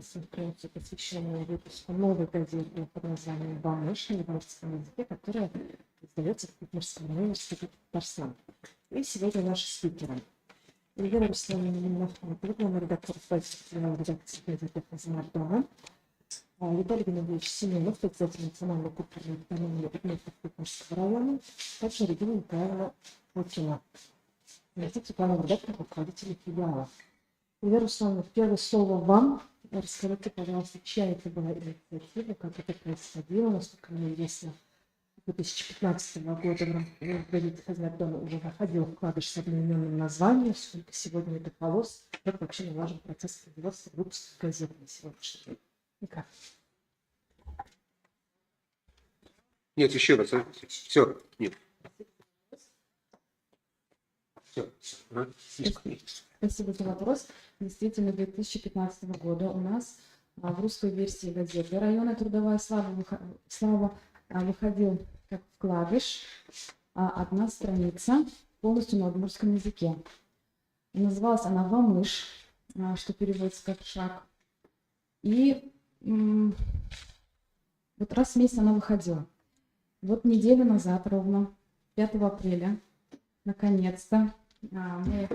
конференцию, посвященную выпуску новой газеты под названием «Вамыш» на удмуртском языке, которая издается в Удмуртском университете Татарстана. И сегодня наши спикеры. Елена Руслановна главный редактор редакции газеты «Казмар-Дома», Виталий Геннадьевич Семенов, председатель национальной культурной автономии Удмуртского Удмуртского района, также Регина Николаевна Путина, заместитель главного редактора, руководителя филиала. Елена Руслановна, первое слово вам. Расскажите, пожалуйста, чья это была инициатива, как это происходило, насколько мне известно, 2015 года в газете «Казмар-Дома» уже выходил вкладыш с одноименным названием, сколько сегодня это полос, как вообще налажен процесс производства выпуска газеты на сегодняшний день. Никак. Нет, еще раз. Все, нет. Все. Спасибо за вопрос. Действительно, 2015 года у нас в русской версии газеты «Районная трудовая слава» выходил как вкладыш, одна страница полностью на удмуртском языке. Называлась она «Вамыш», что переводится как «шаг». И вот раз в месяц она выходила. Вот неделю назад, ровно 5 апреля, наконец-то, мы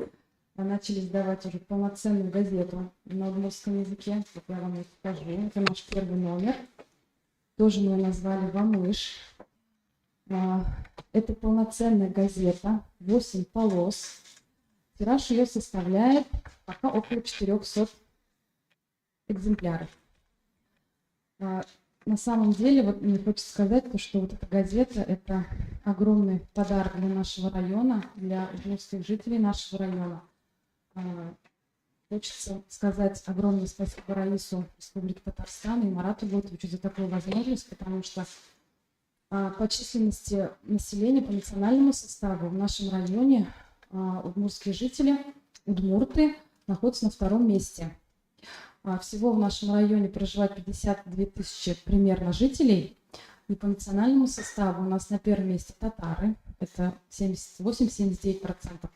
начали издавать уже полноценную газету на удмуртском языке. Вот я вам ее покажу. Это наш первый номер. Тоже мы ее назвали «Вамыш». Это полноценная газета, 8 полос. Тираж ее составляет пока около 400 экземпляров. На самом деле, вот мне хочется сказать, что вот эта газета – это огромный подарок для нашего района, для удмуртских жителей нашего района. Хочется сказать огромное спасибо Раису Республики Татарстан и Марату Гутовичу за такую возможность, потому что по численности населения, по национальному составу в нашем районе удмуртские жители, удмурты, находятся на втором месте. Всего в нашем районе проживает 52 тысячи примерно жителей. И по национальному составу у нас на первом месте татары, это 78-79%.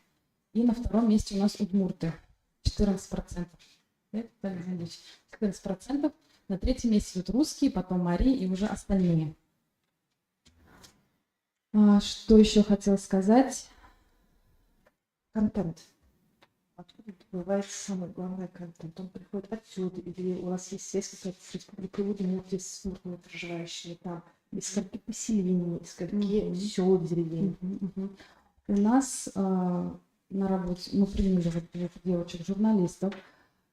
И на втором месте у нас удмурты, 14%. 14%. На третьем месте идут русские, потом мари и уже остальные. Что еще хотела сказать? Контент. Откуда бывает самый главный контент? Он приходит отсюда, или у вас есть связь какая-то с республикой Удмуртия, с смутными проживающими там, из скольки поселений, из скольки сел, деревень? У нас на работе, мы приняли вот девочек-журналистов,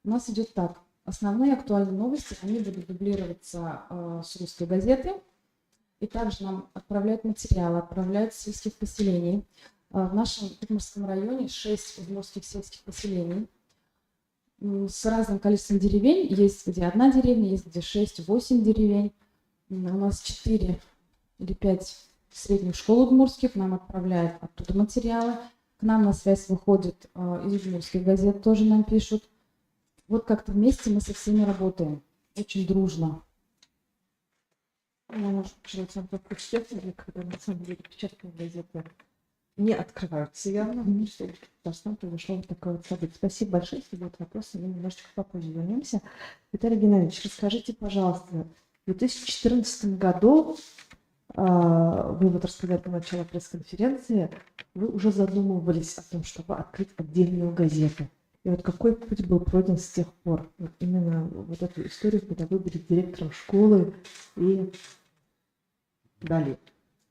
у нас идет так. Основные актуальные новости, они будут дублироваться с русской газеты, и также нам отправляют материалы, отправляют с сельских поселений. В нашем Удмуртском районе 6 удмуртских сельских поселений с разным количеством деревень. Есть где одна деревня, есть где 6-8 деревень. У нас 4 или 5 средних школ удмуртских. Нам отправляют оттуда материалы. К нам на связь выходит из удмуртских газет, тоже нам пишут. Вот как-то вместе мы со всеми работаем. Очень дружно. Может быть, когда на самом деле печатные газеты не открываются явно. В Татарстане произошло вот такое вот событие. Спасибо большое. Если будут вопросы, мы немножечко попозже вернемся. Виталий Геннадьевич, расскажите, пожалуйста, в 2014 году, вы вот рассказали по началу пресс-конференции, вы уже задумывались о том, чтобы открыть отдельную газету. И вот какой путь был пройден с тех пор? Вот именно вот эту историю, когда вы были директором школы и далее.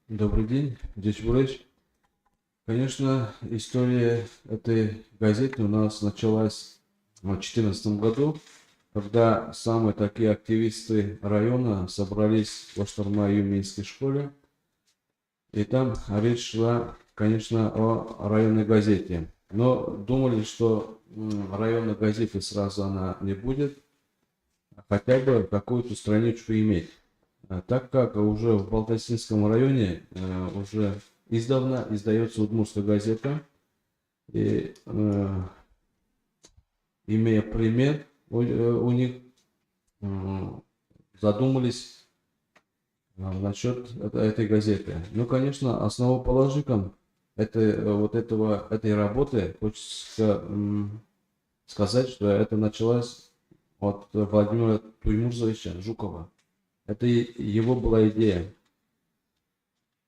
Добрый день, Дядя Бурач. Конечно, история этой газеты у нас началась в 2014 году, когда самые такие активисты района собрались в Оштарма-Юминской школе. И там речь шла, конечно, о районной газете. Но думали, что районной газеты сразу она не будет, а хотя бы какую-то страничку иметь. Так как уже в Балтасинском районе уже издавна издается удмуртская газета, и имея пример у них, задумались насчет этой газеты. Ну, конечно, основоположником этой работы хочется сказать, что это началось от Владимира Туймурзовича Жукова. Это его была идея.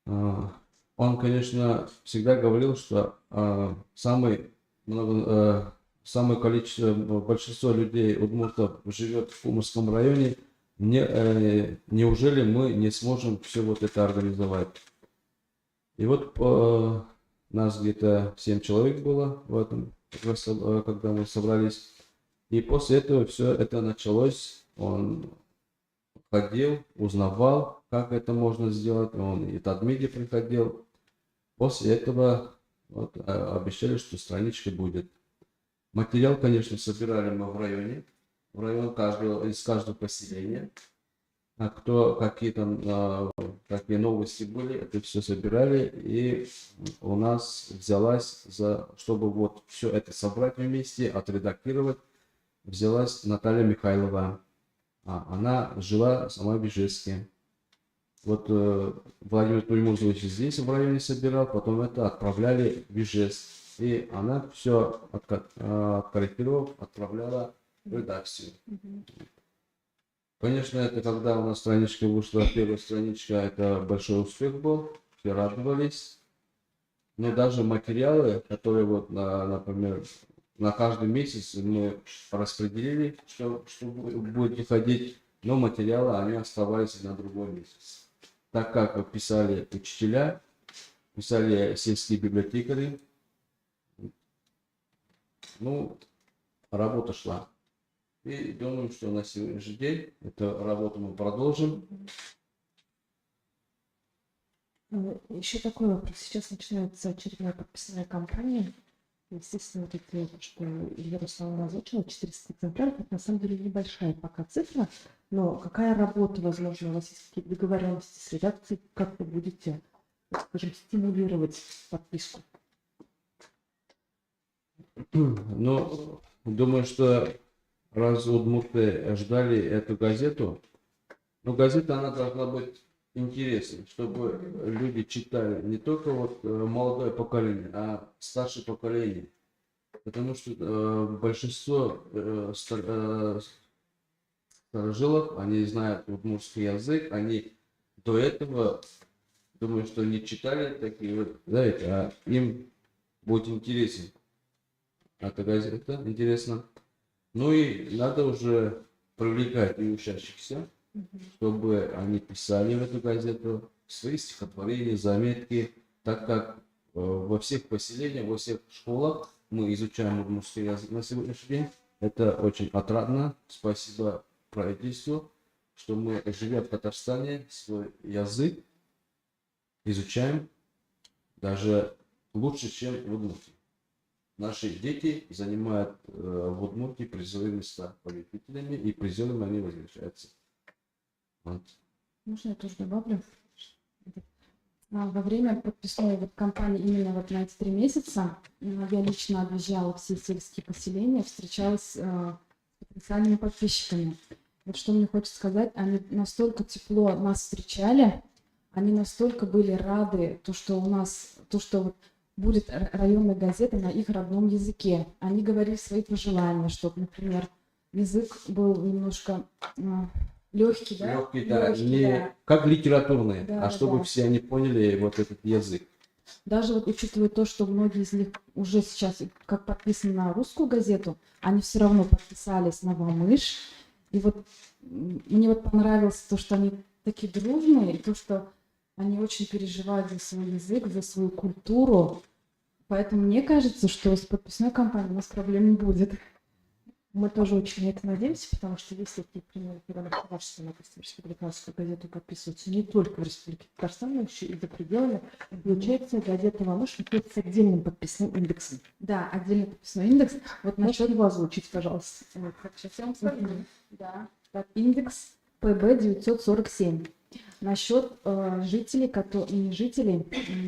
Он, конечно, всегда говорил, что большинство людей, удмуртов, живет в Умском районе. Неужели мы не сможем все вот это организовать? И вот нас где-то 7 человек было в этом, когда мы собрались. И после этого все это началось. Он ходил, узнавал, как это можно сделать. Он и Тадмиди приходил. После этого вот, обещали, что страничка будет. Материал, конечно, собирали мы в районе. В район из каждого поселения. А какие новости были, это все собирали. И у нас взялась, чтобы вот все это собрать вместе, отредактировать, взялась Наталья Михайлова. Она жила сама в Ижевске. Вот Владимир Туймурзович здесь в районе собирал, потом это отправляли в Ижевск. И она все откорректировав, отправляла в редакцию. Конечно, это когда у нас страничка вышла, первая страничка, это большой успех был, все радовались. Но даже материалы, которые вот, например, на каждый месяц мы распределили, что будет выходить, но материалы, они оставались на другой месяц. Так как писали учителя, писали сельские библиотекари, ну, работа шла. И думаю, что на сегодняшний день эту работу мы продолжим. Еще такой вопрос. Сейчас начинается очередная подписная кампания. Естественно, вот это, что Илья Руслановна озвучила, 400 экземпляров, это на самом деле небольшая пока цифра, но какая работа, возможно, у вас есть какие-то договоренности с редакцией, как вы будете, скажем, стимулировать подписку? Ну, думаю, что раз удмурты ждали эту газету, но газета, она должна быть интересной, чтобы люди читали не только вот молодое поколение, а старшее поколение. Потому что большинство старожилов, они знают удмуртский язык, они до этого, думаю, что не читали такие вот, знаете, а им будет интересен. Эта газета интересна. Ну и надо уже привлекать и учащихся, чтобы они писали в эту газету свои стихотворения, заметки, так как во всех поселениях, во всех школах мы изучаем удмуртский язык на сегодняшний день. Это очень отрадно. Спасибо правительству, что мы, живя в Татарстане, свой язык изучаем даже лучше, чем в Удмуртии. Наши дети занимают в Удмуртии призовые места победителями, и призерами они возвращаются. Вот. Можно я тоже добавлю? Во время подписной кампании именно вот на эти 3 месяца я лично объезжала все сельские поселения, встречалась с потенциальными подписчиками. Вот что мне хочется сказать, они настолько тепло нас встречали, они настолько были рады, что у нас, вот будет районная газета на их родном языке. Они говорили свои пожелания, чтобы, например, язык был немножко легкий, да? Легкий, да, Легкий, не да. как литературный, Да, а чтобы да. все они поняли вот этот язык. Даже вот учитывая то, что многие из них уже сейчас как подписаны на русскую газету, они все равно подписались на Вамыш. И вот мне вот понравилось то, что они такие дружные, и то, что они очень переживают за свой язык, за свою культуру. Поэтому мне кажется, что с подписной кампанией у нас проблем не будет. Мы тоже очень на это надеемся, потому что есть такие примеры, когда на Хабаровскую, допустим, республиканскую газету подписываются не только в Республике Татарстан, но еще и за пределами. Получается, газета «Вамыш» находится с отдельным подписным индексом. Да, отдельный подписной индекс. Вот Можете насчет его озвучить, пожалуйста? вот, сейчас я вам скажу. Да. Так, индекс ПБ 947. Насчет жителей, не жителей,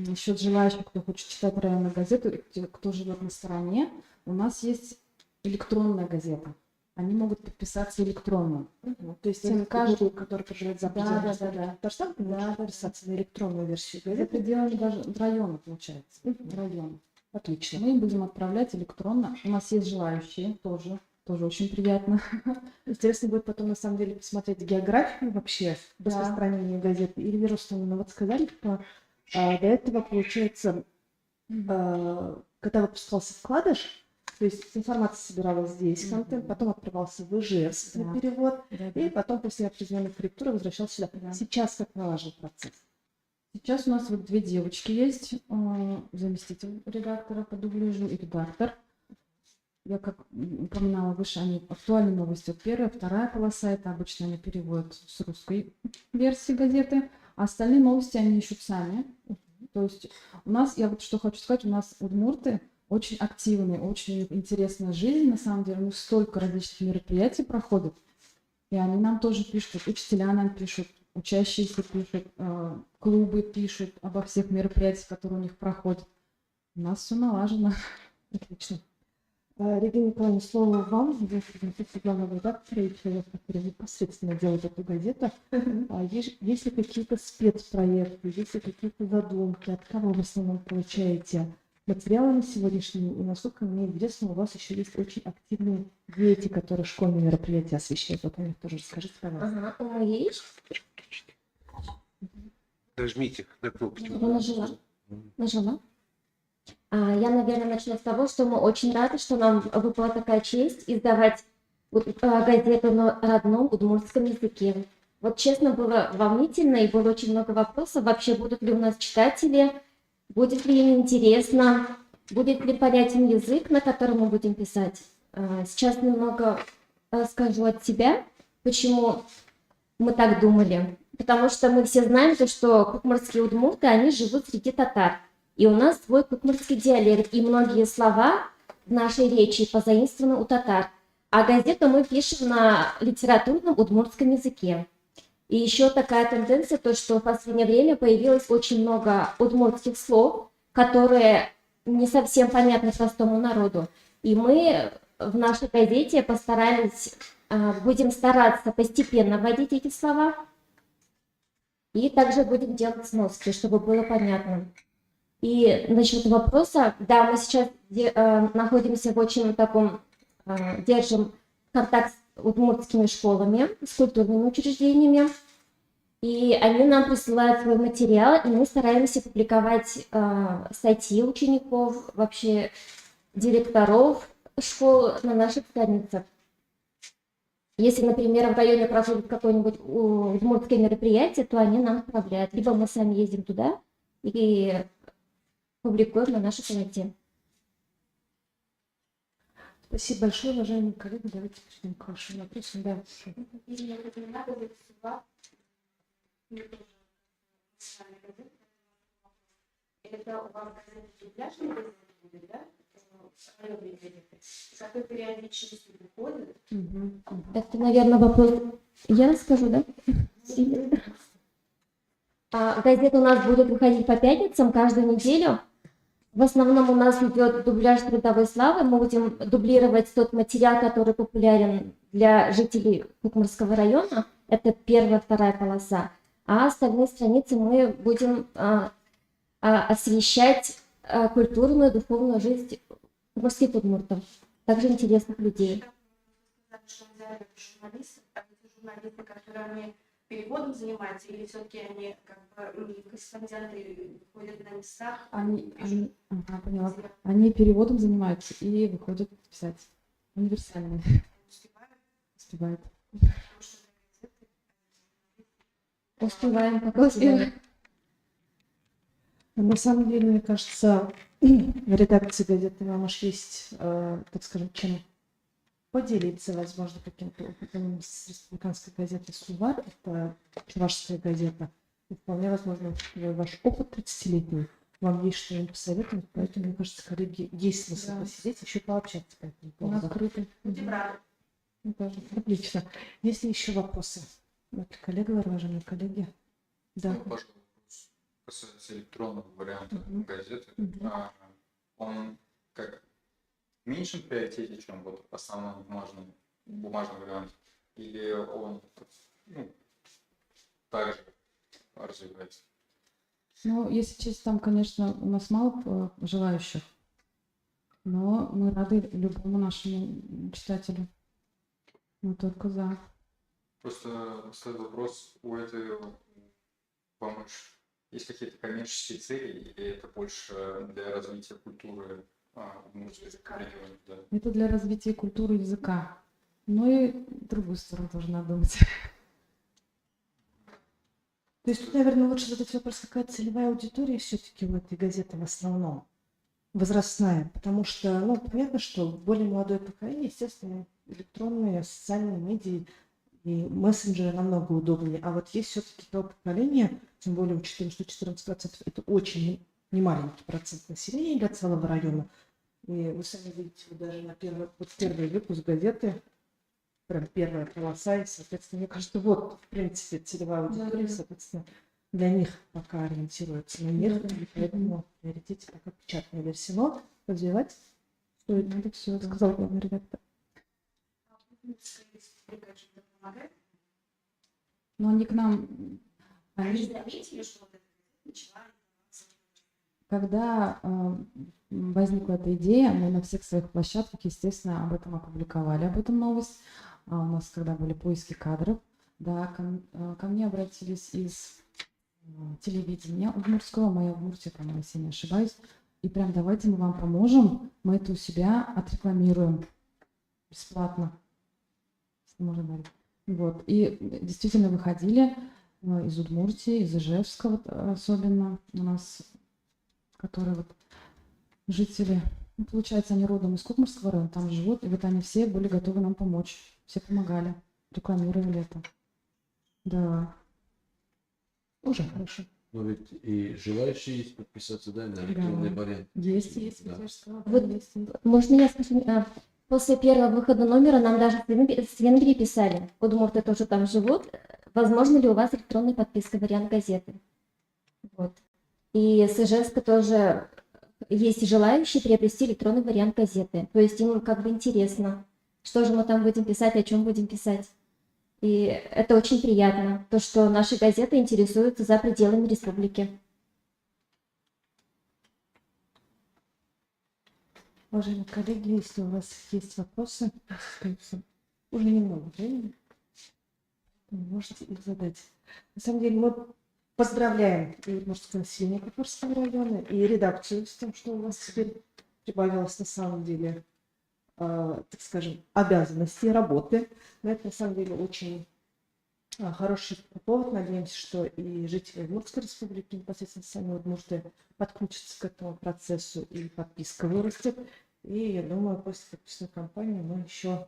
насчет желающих, кто хочет читать районную газету, кто живет на стороне, у нас есть электронная газета. Они могут подписаться электронно. То есть тем, каждый, который проживает за пределами Татарстана, может подписаться на электронную версию За газеты. пределами даже района, получается. Района. Отлично. Мы им будем отправлять электронно. У нас есть желающие тоже тоже очень приятно. Интересно будет потом, на самом деле, посмотреть географию вообще Да. распространения газеты. Эльвира Рустамовна, вот сказали, что до этого, получается, когда выпускался вкладыш, то есть информация собиралась здесь, контент, потом отправлялся в Ижевск на Да. перевод, Да, и да. потом после определенной корректуры возвращался сюда. Да. Сейчас как налажен процесс? Сейчас у нас вот две девочки есть, заместитель редактора по дубляжу и редактор. Я как упоминала выше, они актуальные новости. Вот первая, вторая полоса, это обычно они переводят с русской версии газеты, а остальные новости они ищут сами. То есть у нас, я вот что хочу сказать, у нас удмурты очень активные, очень интересная жизнь, на самом деле, у них столько различных мероприятий проходит, и они нам тоже пишут, учителя нам пишут, учащиеся пишут, клубы пишут обо всех мероприятиях, которые у них проходят. У нас все налажено. Отлично. Регина Николаевна, слово вам. Вы заместитель главного редактора и человек, который непосредственно делает эту газету. Есть ли какие-то спецпроекты, есть ли какие-то задумки, от кого вы в основном получаете материалы на сегодняшний день? И, насколько мне известно, у вас еще есть очень активные дети, которые школьные мероприятия освещают. Вот о них тоже расскажите, пожалуйста. Ага, у моей Нажмите на кнопочку. я нажала. Нажала. Я, наверное, начну с того, что мы очень рады, что нам выпала такая честь издавать газету на родном удмуртском языке. Вот честно, было волнительно и было очень много вопросов. Вообще, будут ли у нас читатели, будет ли им интересно, будет ли понятен язык, на котором мы будем писать. Сейчас немного скажу от себя, почему мы так думали. Потому что мы все знаем, то, что кукмурские удмурты, они живут среди татар. И у нас свой кукмурский диалект, и многие слова в нашей речи позаимствованы у татар. А газету мы пишем на литературном удмуртском языке. И еще такая тенденция, то, что в последнее время появилось очень много удмуртских слов, которые не совсем понятны простому народу. И мы в нашей газете постарались, будем стараться постепенно вводить эти слова. И также будем делать сноски, чтобы было понятно. И насчет вопроса, да, мы сейчас находимся в очень таком, держим контакт с удмуртскими школами, с культурными учреждениями, и они нам присылают свой материал, и мы стараемся публиковать статьи учеников, вообще директоров школ на наших страницах. Если, например, в районе проходит какое-нибудь удмуртское мероприятие, то они нам отправляют, либо мы сами ездим туда и публикуем на нашей сайте. Спасибо большое, уважаемые коллеги. Давайте перейдем к вашим вопросам. Да. Это у вас дубляжный будет, да? С какой периодичностью выходит? Это, наверное, вопрос. Я расскажу, да? Газета у нас будет выходить по пятницам каждую неделю. В основном у нас идет дубляж трудовой славы. Мы будем дублировать тот материал, который популярен для жителей Кукмурского района. Это первая, вторая полоса. А остальные страницы мы будем освещать культурную, духовную жизнь кукмурских удмуртов, также интересных людей. Журналисты, которые переводом занимаются, или все-таки они как бы корреспонденты ходят на местах? Поняла. Они переводом занимаются и выходят писать. Универсальные. Успевают. Успеваем, пока успеваем. На самом деле, мне кажется, в редакции газеты «Мамаш» есть, так скажем, чем поделиться, возможно, каким-то опытом с республиканской газетой «Сувар». Это чувашская газета. И вполне возможно, ваш опыт 30-летний. Вам есть что им посоветовать, поэтому, мне кажется, коллеги, есть смысл посидеть, еще пообщаться по этому поводу. Открыто. Будем рады. Отлично. Есть ли еще вопросы? Коллега, уважаемые коллеги. Да. Пожалуйста, касается электронного варианта газеты. Он как в меньшем приоритете, чем вот основной бумажный вариант, или он также развивается? Ну, если честно, там, конечно, у нас мало желающих, но мы рады любому нашему читателю. Мы только за. Просто стоит вопрос, у этой помощи есть какие-то коммерческие цели, или это больше для развития культуры удмуртского региона? Да. Это для развития культуры языка. Но и другую сторону тоже надо думать. То есть тут, наверное, лучше задать вопрос, какая целевая аудитория все-таки у этой газеты в основном? Возрастная. Потому что, ну, понятно, что более молодое поколение, естественно, электронные, социальные медиа и мессенджеры намного удобнее. А вот есть все-таки то поколение, тем более учитывая, что 14% это очень немаленький процент населения для целого района. И вы сами видите, вот даже на первый выпуск газеты, прям первая полоса, и, соответственно, мне кажется, вот, в принципе, целевая аудитория, соответственно, для них пока ориентируется на них, и поэтому в приоритете пока печатная версия. Но развивать стоит, надо все, сказал главный редактор. Но они к нам... Они заметили, что вот эта начала. Когда возникла эта идея, мы на всех своих площадках, естественно, об этом опубликовали, об этом новость. У нас, когда были поиски кадров, да, ко мне обратились из телевидения удмуртского, моя Удмуртия, по-моему, если не ошибаюсь, и прям давайте мы вам поможем, мы это у себя отрекламируем бесплатно, если можно говорить. Вот. И действительно выходили из Удмуртии, из Ижевска вот, особенно у нас, которые вот жители, ну, получается, они родом из Кукмарского района, там живут, и вот они все были готовы нам помочь, все помогали, рекламировали это. Да. Уже хорошо. Но ведь и желающие есть подписаться, да, на электронный вариант. Есть, Да. вот я же сказала, Вот. есть. Можно я скажу? После первого выхода номера нам даже с Венгрии писали. Удмурты тоже там живут. Возможно ли у вас электронная подписка, вариант газеты? Вот. И с Ижевска тоже есть желающие приобрести электронный вариант газеты. То есть им как бы интересно, что же мы там будем писать, о чем будем писать. И это очень приятно, то, что наши газеты интересуются за пределами республики. Уважаемые коллеги, если у вас есть вопросы, остается уже немного времени, вы можете их задать. На самом деле мы поздравляем и удмуртское население Кукмарского района, и редакцию с тем, что у вас теперь прибавилось на самом деле, так скажем, обязанностей работы. Но это на самом деле очень хороший повод. Надеемся, что и жители Удмуртской республики, непосредственно сами удмурты, подключатся к этому процессу, и подписка вырастет. И я думаю, после подписной кампании мы еще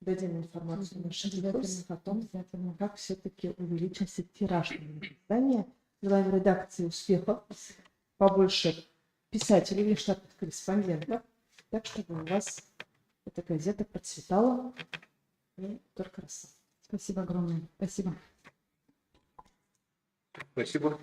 дадим информацию нашим ресурсах о том, как все-таки увеличился тираж издания. Желаем редакции успехов, побольше писателей или штатных корреспондентов, так чтобы у вас эта газета процветала и только росла. Спасибо огромное. Спасибо. Спасибо.